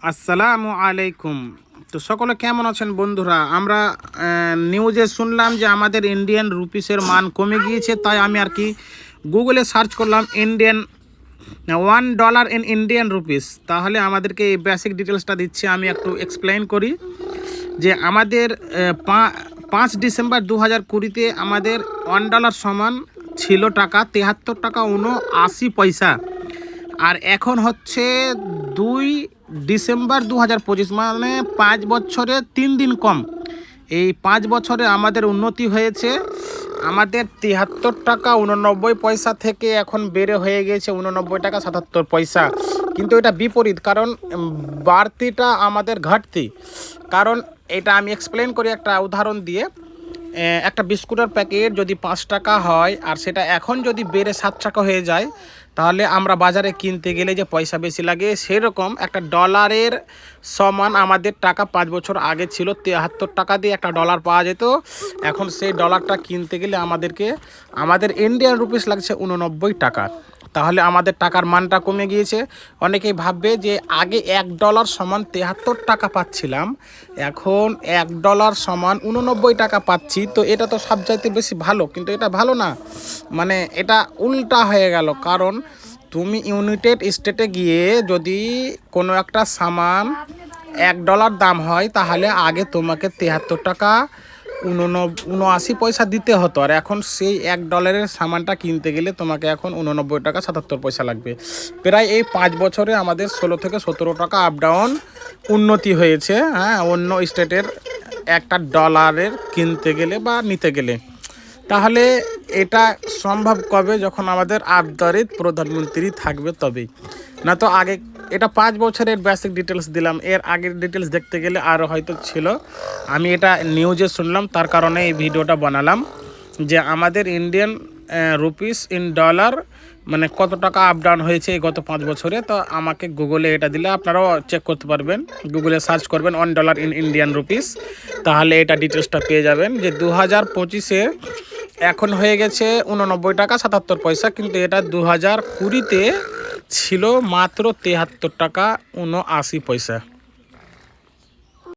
আসসালামু আলাইকুম। তো সকলে কেমন আছেন বন্ধুরা? আমরা নিউজে শুনলাম যে আমাদের ইন্ডিয়ান রুপিসের মান কমে গিয়েছে, তাই আমি আর কি গুগলে সার্চ করলাম ইন্ডিয়ান $1 ইন ইন্ডিয়ান রুপিস। তাহলে আমাদেরকে এই বেসিক ডিটেলসটা দিচ্ছি, আমি একটু এক্সপ্লেইন করি যে আমাদের 5 ডিসেম্বর 2020-তে আমাদের $1 সমান ছিল টাকা 73 টাকা 79 পয়সা। আর এখন হচ্ছে 2 ডিসেম্বর 2025, মানে 5 বছরে 3 দিন কম। এই 5 বছরে আমাদের উন্নতি হয়েছে। আমাদের 73 টাকা 89 পয়সা থেকে এখন বেড়ে হয়ে গেছে 89 টাকা 77 পয়সা। কিন্তু এটা বিপরীত, কারণ বাড়তিটা আমাদের ঘাটতি। কারণ এটা আমি এক্সপ্লেন করি একটা উদাহরণ দিয়ে। একটা বিস্কুটের প্যাকেট যদি 5 টাকা হয় আর সেটা এখন যদি বেড়ে 7 টাকা হয়ে যায়, তাহলে আমরা বাজারে কিনতে গেলে যে পয়সা বেশি লাগে, সেরকম একটা ডলারের সমান আমাদের টাকা 5 বছর আগে ছিল 73 টাকা দিয়ে একটা ডলার পাওয়া যেত। এখন সেই ডলারটা কিনতে গেলে আমাদের ইন্ডিয়ান রুপিস লাগছে 89 টাকা। তাহলে আমাদের টাকার মানটা কমে গিয়েছে। অনেকেই ভাববে যে আগে $1 সমান 73 টাকা পাচ্ছিলাম, এখন $1 সমান 89 টাকা পাচ্ছি, তো এটা তো সবচাইতে বেশি ভালো। কিন্তু এটা ভালো না, মানে এটা উল্টা হয়ে গেল। কারণ তুমি ইউনাইটেড স্টেটে গিয়ে যদি কোনো একটা সামান $1 দাম হয়, তাহলে আগে তোমাকে 73 টাকা 79 পয়সা দিতে হতো, আর এখন সেই $1 সামানটা কিনতে গেলে তোমাকে এখন 89 টাকা 77 পয়সা লাগবে। প্রায় এই 5 বছরে আমাদের 16 থেকে 17 টাকা আপ ডাউন উন্নতি হয়েছে। হ্যাঁ, অন্য স্টেটের একটা ডলারের কিনতে গেলে বা নিতে গেলে। তাহলে এটা সম্ভব কবে? যখন আমাদের আবদারিত প্রধানমন্ত্রী থাকবে তবেই, না তো আগে। এটা 5 বছরের বেসিক ডিটেলস দিলাম, এর আগের ডিটেলস দেখতে গেলে আরও হয়তো ছিল। আমি এটা নিউজে শুনলাম, তার কারণে এই ভিডিওটা বানালাম যে আমাদের ইন্ডিয়ান রুপিস ইন ডলার মানে কত টাকা আপ ডাউন হয়েছে এই গত 5 বছরে। তো আমাকে গুগলে এটা দিলে আপনারাও চেক করতে পারবেন। গুগলে সার্চ করবেন $1 ইন ইন্ডিয়ান রুপিস, তাহলে এটা ডিটেলসটা পেয়ে যাবেন যে 2025-এ এখন হয়ে গেছে 89 টাকা 77 পয়সা। কিন্তু এটা 2020-তে ছিল মাত্র 73 টাকা 79 পয়সা।